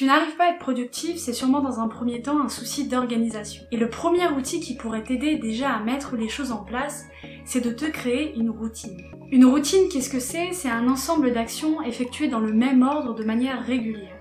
tu n'arrives pas à être productif, c'est sûrement dans un premier temps un souci d'organisation. Et le premier outil qui pourrait t'aider déjà à mettre les choses en place, c'est de te créer une routine. Une routine, qu'est-ce que c'est? C'est un ensemble d'actions effectuées dans le même ordre de manière régulière.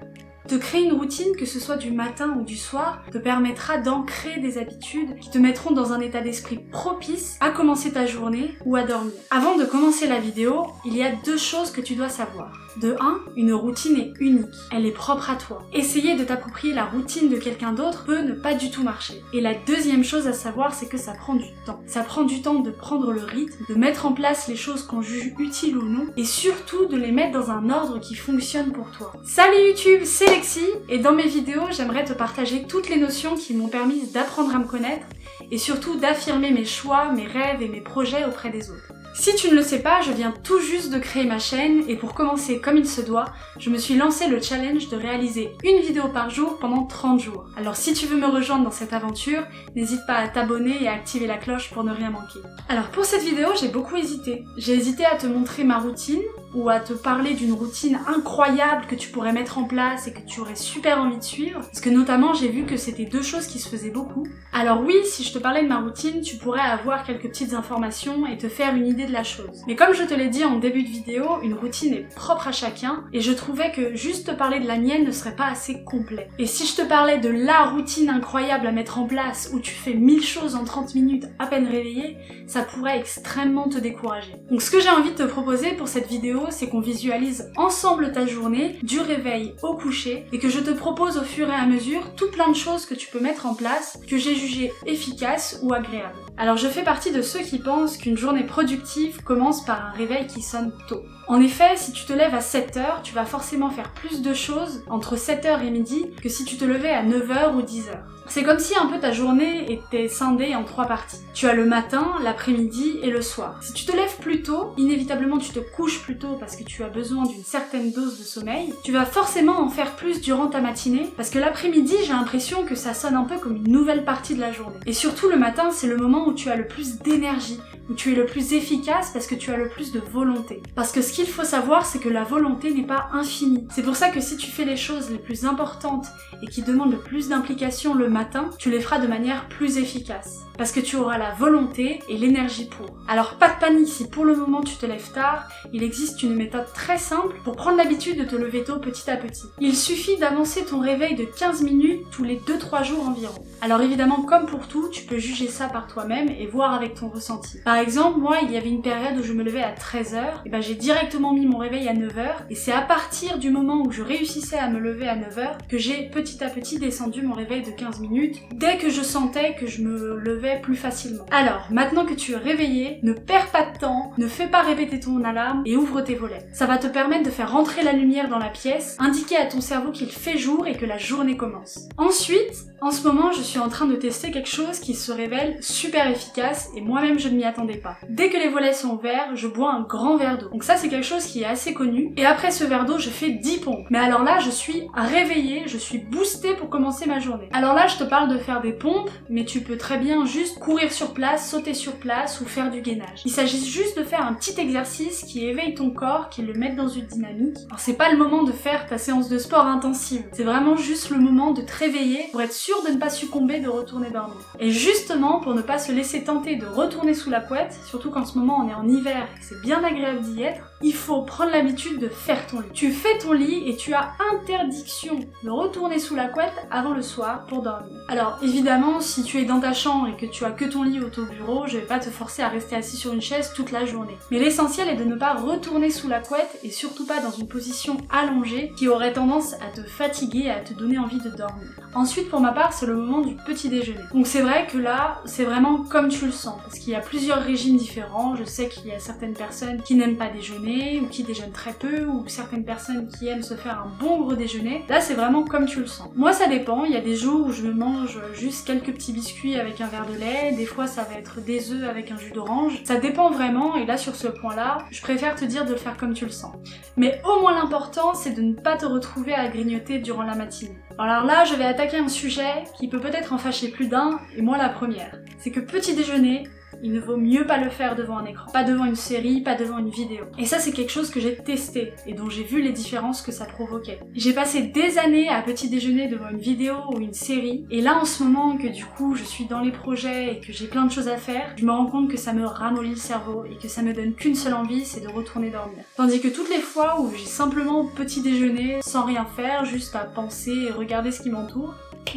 Te créer une routine, que ce soit du matin ou du soir, te permettra d'ancrer des habitudes qui te mettront dans un état d'esprit propice à commencer ta journée ou à dormir. Avant de commencer la vidéo, il y a 2 choses que tu dois savoir. De 1, une routine est unique, elle est propre à toi. Essayer de t'approprier la routine de quelqu'un d'autre peut ne pas du tout marcher. Et la deuxième chose à savoir, c'est que ça prend du temps. Ça prend du temps de prendre le rythme, de mettre en place les choses qu'on juge utiles ou non, et surtout de les mettre dans un ordre qui fonctionne pour toi. Salut YouTube, c'est Lexi, et dans mes vidéos, j'aimerais te partager toutes les notions qui m'ont permis d'apprendre à me connaître, et surtout d'affirmer mes choix, mes rêves et mes projets auprès des autres. Si tu ne le sais pas, je viens tout juste de créer ma chaîne et pour commencer comme il se doit, je me suis lancé le challenge de réaliser une vidéo par jour pendant 30 jours. Alors si tu veux me rejoindre dans cette aventure, n'hésite pas à t'abonner et à activer la cloche pour ne rien manquer. Alors pour cette vidéo, j'ai beaucoup hésité. J'ai hésité à te montrer ma routine ou à te parler d'une routine incroyable que tu pourrais mettre en place et que tu aurais super envie de suivre, parce que notamment j'ai vu que c'était 2 choses qui se faisaient beaucoup. Alors oui, si je te parlais de ma routine, tu pourrais avoir quelques petites informations et te faire une idée de la chose. Mais comme je te l'ai dit en début de vidéo, une routine est propre à chacun et je trouvais que juste te parler de la mienne ne serait pas assez complet. Et si je te parlais de la routine incroyable à mettre en place où tu fais 1000 choses en 30 minutes à peine réveillé, ça pourrait extrêmement te décourager. Donc ce que j'ai envie de te proposer pour cette vidéo, c'est qu'on visualise ensemble ta journée, du réveil au coucher, et que je te propose au fur et à mesure tout plein de choses que tu peux mettre en place, que j'ai jugées efficaces ou agréables. Alors je fais partie de ceux qui pensent qu'une journée productive commence par un réveil qui sonne tôt. En effet, si tu te lèves à 7h, tu vas forcément faire plus de choses entre 7h et midi que si tu te levais à 9h ou 10h. C'est comme si un peu ta journée était scindée en 3 parties. Tu as le matin, l'après-midi et le soir. Si tu te lèves plus tôt, inévitablement tu te couches plus tôt parce que tu as besoin d'une certaine dose de sommeil. Tu vas forcément en faire plus durant ta matinée parce que l'après-midi, j'ai l'impression que ça sonne un peu comme une nouvelle partie de la journée. Et surtout le matin, c'est le moment où tu as le plus d'énergie, où tu es le plus efficace parce que tu as le plus de volonté. Parce que ce qu'il faut savoir, c'est que la volonté n'est pas infinie. C'est pour ça que si tu fais les choses les plus importantes et qui demandent le plus d'implication le matin, tu les feras de manière plus efficace. Parce que tu auras la volonté et l'énergie pour. Alors pas de panique si pour le moment tu te lèves tard, il existe une méthode très simple pour prendre l'habitude de te lever tôt petit à petit. Il suffit d'avancer ton réveil de 15 minutes tous les 2-3 jours environ. Alors évidemment, comme pour tout, tu peux juger ça par toi-même et voir avec ton ressenti. Par exemple, moi, il y avait une période où je me levais à 13h, et j'ai directement mis mon réveil à 9h, et c'est à partir du moment où je réussissais à me lever à 9h que j'ai petit à petit descendu mon réveil de 15 minutes, dès que je sentais que je me levais plus facilement. Alors, maintenant que tu es réveillé, ne perds pas de temps, ne fais pas répéter ton alarme et ouvre tes volets. Ça va te permettre de faire rentrer la lumière dans la pièce, indiquer à ton cerveau qu'il fait jour et que la journée commence. Ensuite, en ce moment, je suis en train de tester quelque chose qui se révèle super efficace et moi-même je ne m'y attendais pas. Dès que les volets sont ouverts, je bois un grand verre d'eau. Donc ça, c'est quelque chose qui est assez connu. Et après ce verre d'eau, je fais 10 pompes. Mais alors là, je suis réveillée, je suis boostée pour commencer ma journée. Alors là, je te parle de faire des pompes, mais tu peux très bien juste courir sur place, sauter sur place ou faire du gainage. Il s'agit juste de faire un petit exercice qui éveille ton corps, qui le met dans une dynamique. Alors c'est pas le moment de faire ta séance de sport intensive. C'est vraiment juste le moment de te réveiller pour être sûr de ne pas succomber, de retourner dormir. Et justement, pour ne pas se laisser tenter de retourner sous la couette, surtout qu'en ce moment on est en hiver et que c'est bien agréable d'y être, il faut prendre l'habitude de faire ton lit. Tu fais ton lit et tu as interdiction de retourner sous la couette avant le soir pour dormir. Alors évidemment, si tu es dans ta chambre et que tu as que ton lit au bureau, je vais pas te forcer à rester assis sur une chaise toute la journée. Mais l'essentiel est de ne pas retourner sous la couette et surtout pas dans une position allongée qui aurait tendance à te fatiguer et à te donner envie de dormir. Ensuite, pour ma part, c'est le moment du petit déjeuner. Donc c'est vrai que là, c'est vraiment comme tu le sens, parce qu'il y a plusieurs régimes différents. Je sais qu'il y a certaines personnes qui n'aiment pas déjeuner, ou qui déjeunent très peu, ou certaines personnes qui aiment se faire un bon gros déjeuner. Là, c'est vraiment comme tu le sens. Moi, ça dépend. Il y a des jours où je me mange juste quelques petits biscuits avec un verre de lait. Des fois, ça va être des œufs avec un jus d'orange. Ça dépend vraiment, et là, sur ce point-là, je préfère te dire de le faire comme tu le sens. Mais au moins l'important, c'est de ne pas te retrouver à grignoter durant la matinée. Alors là, je vais attaquer un sujet qui peut peut-être en fâcher plus d'un, et moi la première. C'est que petit déjeuner, Il ne vaut mieux pas le faire devant un écran, pas devant une série, pas devant une vidéo. Et ça c'est quelque chose que j'ai testé et dont j'ai vu les différences que ça provoquait. J'ai passé des années à petit déjeuner devant une vidéo ou une série, et là en ce moment que du coup je suis dans les projets et que j'ai plein de choses à faire, je me rends compte que ça me ramollit le cerveau et que ça me donne qu'une seule envie, c'est de retourner dormir. Tandis que toutes les fois où j'ai simplement petit déjeuner sans rien faire, juste à penser et regarder ce qui m'entoure,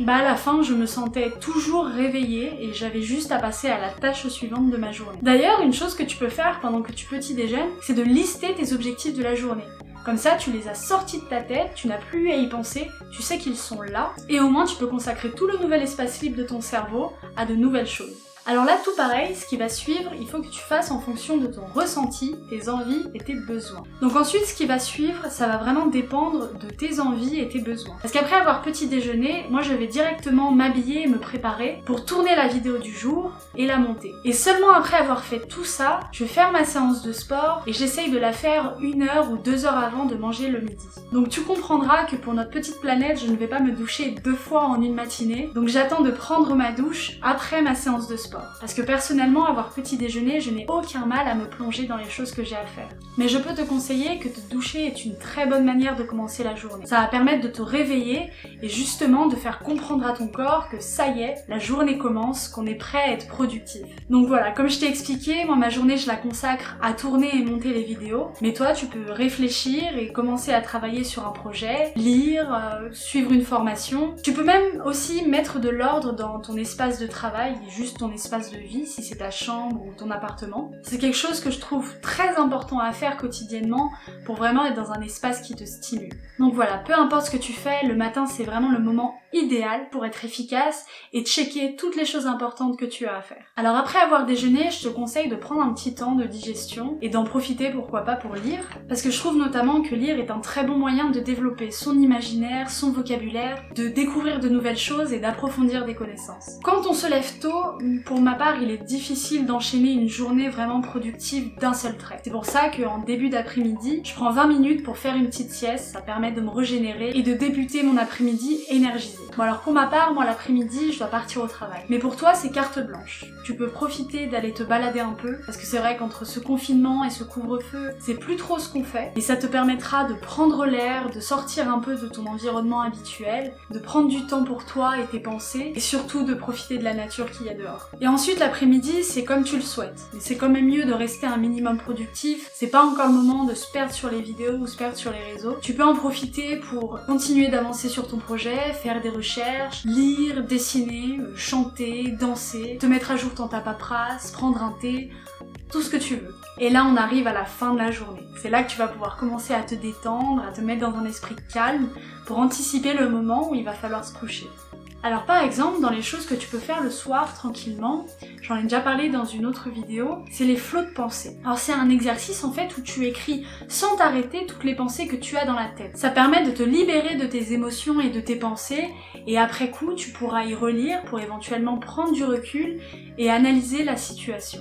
à la fin je me sentais toujours réveillée et j'avais juste à passer à la tâche suivante de ma journée. D'ailleurs, une chose que tu peux faire pendant que tu petit déjeunes, c'est de lister tes objectifs de la journée. Comme ça, tu les as sortis de ta tête, tu n'as plus à y penser, tu sais qu'ils sont là, et au moins tu peux consacrer tout le nouvel espace libre de ton cerveau à de nouvelles choses. Alors là, tout pareil, ce qui va suivre, il faut que tu fasses en fonction de ton ressenti, tes envies et tes besoins. Donc ensuite, ce qui va suivre, ça va vraiment dépendre de tes envies et tes besoins. Parce qu'après avoir petit déjeuner, moi je vais directement m'habiller et me préparer pour tourner la vidéo du jour et la monter. Et seulement après avoir fait tout ça, je vais faire ma séance de sport et j'essaye de la faire 1 heure ou 2 heures avant de manger le midi. Donc tu comprendras que pour notre petite planète, je ne vais pas me doucher 2 fois en une matinée. Donc j'attends de prendre ma douche après ma séance de sport. Parce que personnellement, avoir petit déjeuner, je n'ai aucun mal à me plonger dans les choses que j'ai à faire. Mais je peux te conseiller que te doucher est une très bonne manière de commencer la journée. Ça va permettre de te réveiller et justement de faire comprendre à ton corps que ça y est, la journée commence, qu'on est prêt à être productif. Donc voilà, comme je t'ai expliqué, moi ma journée je la consacre à tourner et monter les vidéos. Mais toi tu peux réfléchir et commencer à travailler sur un projet, lire, suivre une formation. Tu peux même aussi mettre de l'ordre dans ton espace de travail et juste ton espace de vie, si c'est ta chambre ou ton appartement. C'est quelque chose que je trouve très important à faire quotidiennement pour vraiment être dans un espace qui te stimule. Donc voilà, peu importe ce que tu fais, le matin c'est vraiment le moment idéal pour être efficace et checker toutes les choses importantes que tu as à faire. Alors après avoir déjeuné, je te conseille de prendre un petit temps de digestion et d'en profiter pourquoi pas pour lire, parce que je trouve notamment que lire est un très bon moyen de développer son imaginaire, son vocabulaire, de découvrir de nouvelles choses et d'approfondir des connaissances. Quand on se lève tôt, pour ma part, il est difficile d'enchaîner une journée vraiment productive d'un seul trait. C'est pour ça qu'en début d'après-midi, je prends 20 minutes pour faire une petite sieste, ça permet de me régénérer et de débuter mon après-midi énergisé. Bon alors pour ma part, moi l'après-midi, je dois partir au travail. Mais pour toi, c'est carte blanche. Tu peux profiter d'aller te balader un peu, parce que c'est vrai qu'entre ce confinement et ce couvre-feu, c'est plus trop ce qu'on fait, et ça te permettra de prendre l'air, de sortir un peu de ton environnement habituel, de prendre du temps pour toi et tes pensées, et surtout de profiter de la nature qu'il y a dehors. Et ensuite, l'après-midi, c'est comme tu le souhaites. Mais c'est quand même mieux de rester un minimum productif. C'est pas encore le moment de se perdre sur les vidéos ou se perdre sur les réseaux. Tu peux en profiter pour continuer d'avancer sur ton projet, faire des recherches, lire, dessiner, chanter, danser, te mettre à jour dans ta paperasse, prendre un thé, tout ce que tu veux. Et là, on arrive à la fin de la journée. C'est là que tu vas pouvoir commencer à te détendre, à te mettre dans un esprit calme pour anticiper le moment où il va falloir se coucher. Alors par exemple, dans les choses que tu peux faire le soir tranquillement, j'en ai déjà parlé dans une autre vidéo, c'est les flots de pensées. Alors c'est un exercice en fait où tu écris sans t'arrêter toutes les pensées que tu as dans la tête. Ça permet de te libérer de tes émotions et de tes pensées, et après coup tu pourras y relire pour éventuellement prendre du recul et analyser la situation.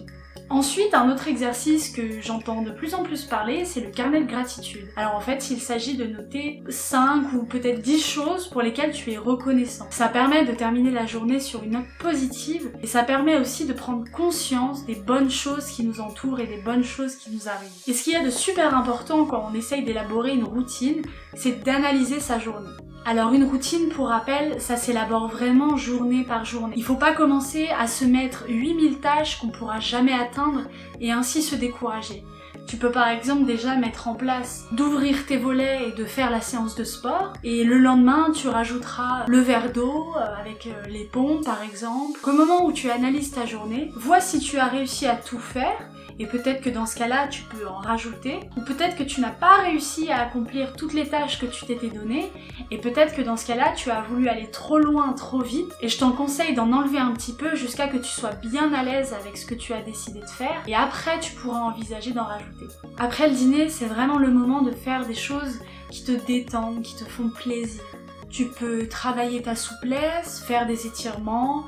Ensuite, un autre exercice que j'entends de plus en plus parler, c'est le carnet de gratitude. Alors en fait, il s'agit de noter 5 ou peut-être 10 choses pour lesquelles tu es reconnaissant. Ça permet de terminer la journée sur une note positive et ça permet aussi de prendre conscience des bonnes choses qui nous entourent et des bonnes choses qui nous arrivent. Et ce qu'il y a de super important quand on essaye d'élaborer une routine, c'est d'analyser sa journée. Alors une routine, pour rappel, ça s'élabore vraiment journée par journée. Il faut pas commencer à se mettre 8000 tâches qu'on pourra jamais atteindre et ainsi se décourager. Tu peux par exemple déjà mettre en place d'ouvrir tes volets et de faire la séance de sport, et le lendemain tu rajouteras le verre d'eau avec les pompes par exemple. Au moment où tu analyses ta journée, vois si tu as réussi à tout faire, et peut-être que dans ce cas-là tu peux en rajouter, ou peut-être que tu n'as pas réussi à accomplir toutes les tâches que tu t'étais données, et peut-être que dans ce cas-là tu as voulu aller trop loin, trop vite, et je t'en conseille d'en enlever un petit peu jusqu'à que tu sois bien à l'aise avec ce que tu as décidé de faire, et après tu pourras envisager d'en rajouter. Après le dîner, c'est vraiment le moment de faire des choses qui te détendent, qui te font plaisir. Tu peux travailler ta souplesse, faire des étirements,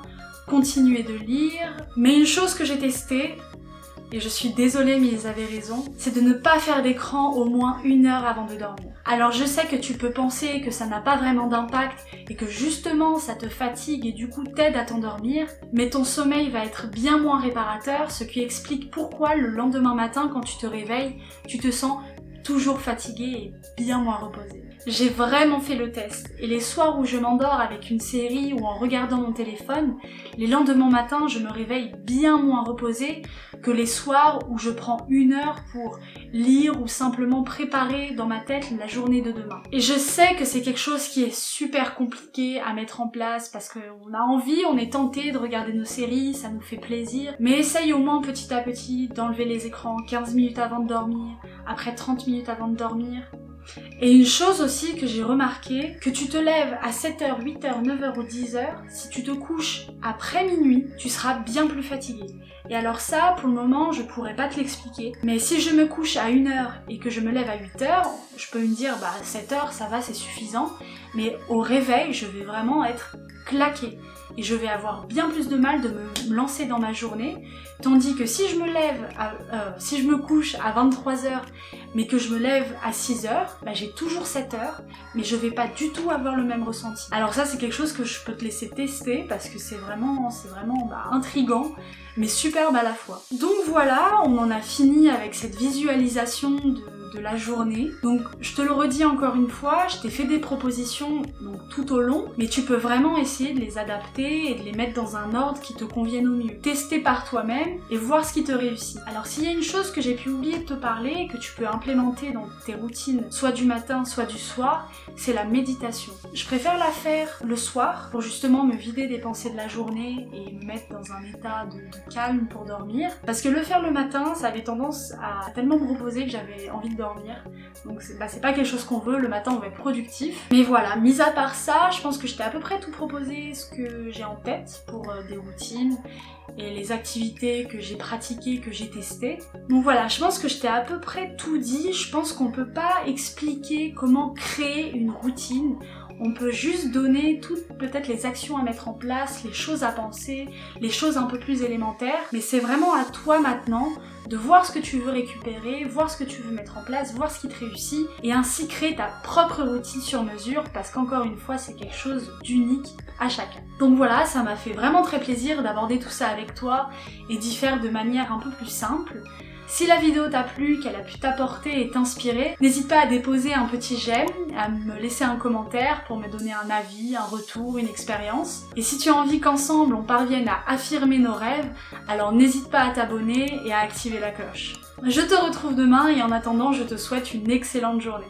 continuer de lire, mais une chose que j'ai testée, et je suis désolée mais ils avaient raison, c'est de ne pas faire d'écran au moins 1 heure avant de dormir. Alors je sais que tu peux penser que ça n'a pas vraiment d'impact et que justement ça te fatigue et du coup t'aide à t'endormir, mais ton sommeil va être bien moins réparateur, ce qui explique pourquoi le lendemain matin quand tu te réveilles, tu te sens toujours fatigué et bien moins reposé. J'ai vraiment fait le test et les soirs où je m'endors avec une série ou en regardant mon téléphone, les lendemains matins je me réveille bien moins reposée que les soirs où je prends 1 heure pour lire ou simplement préparer dans ma tête la journée de demain. Et je sais que c'est quelque chose qui est super compliqué à mettre en place parce qu'on a envie, on est tenté de regarder nos séries, ça nous fait plaisir, mais essaye au moins petit à petit d'enlever les écrans 15 minutes avant de dormir, après 30 minutes avant de dormir. Et une chose aussi que j'ai remarqué, que tu te lèves à 7h, 8h, 9h ou 10h, si tu te couches après minuit, tu seras bien plus fatigué. Et alors ça, pour le moment, je pourrais pas te l'expliquer. Mais si je me couche à 1h et que je me lève à 8h, je peux me dire, 7h, ça va, c'est suffisant. Mais au réveil, je vais vraiment être claquée. Et je vais avoir bien plus de mal de me lancer dans ma journée. Tandis que si je me couche à 23h, mais que je me lève à 6h, j'ai toujours 7 heures, mais je vais pas du tout avoir le même ressenti. Alors ça, c'est quelque chose que je peux te laisser tester, parce que c'est vraiment intriguant, mais superbe à la fois. Donc voilà, on en a fini avec cette visualisation de la journée. Donc je te le redis encore une fois, je t'ai fait des propositions tout au long, mais tu peux vraiment essayer de les adapter et de les mettre dans un ordre qui te convienne au mieux. Tester par toi-même et voir ce qui te réussit. Alors s'il y a une chose que j'ai pu oublier de te parler, que tu peux implémenter dans tes routines, soit du matin, soit du soir, c'est la méditation. Je préfère la faire le soir pour justement me vider des pensées de la journée et me mettre dans un état de calme pour dormir. Parce que le faire le matin, ça avait tendance à tellement me reposer que j'avais envie de dormir. Donc c'est pas quelque chose qu'on veut, le matin on va être productif. Mais voilà, mis à part ça, je pense que je t'ai à peu près tout proposé ce que j'ai en tête pour des routines et les activités que j'ai pratiquées, que j'ai testées. Donc voilà, je pense que je t'ai à peu près tout dit. Je pense qu'on peut pas expliquer comment créer une routine. On peut juste donner toutes peut-être les actions à mettre en place, les choses à penser, les choses un peu plus élémentaires. Mais c'est vraiment à toi maintenant de voir ce que tu veux récupérer, voir ce que tu veux mettre en place, voir ce qui te réussit et ainsi créer ta propre routine sur mesure parce qu'encore une fois, c'est quelque chose d'unique à chacun. Donc voilà, ça m'a fait vraiment très plaisir d'aborder tout ça avec toi et d'y faire de manière un peu plus simple. Si la vidéo t'a plu, qu'elle a pu t'apporter et t'inspirer, n'hésite pas à déposer un petit j'aime, à me laisser un commentaire pour me donner un avis, un retour, une expérience. Et si tu as envie qu'ensemble on parvienne à affirmer nos rêves, alors n'hésite pas à t'abonner et à activer la cloche. Je te retrouve demain et en attendant, je te souhaite une excellente journée.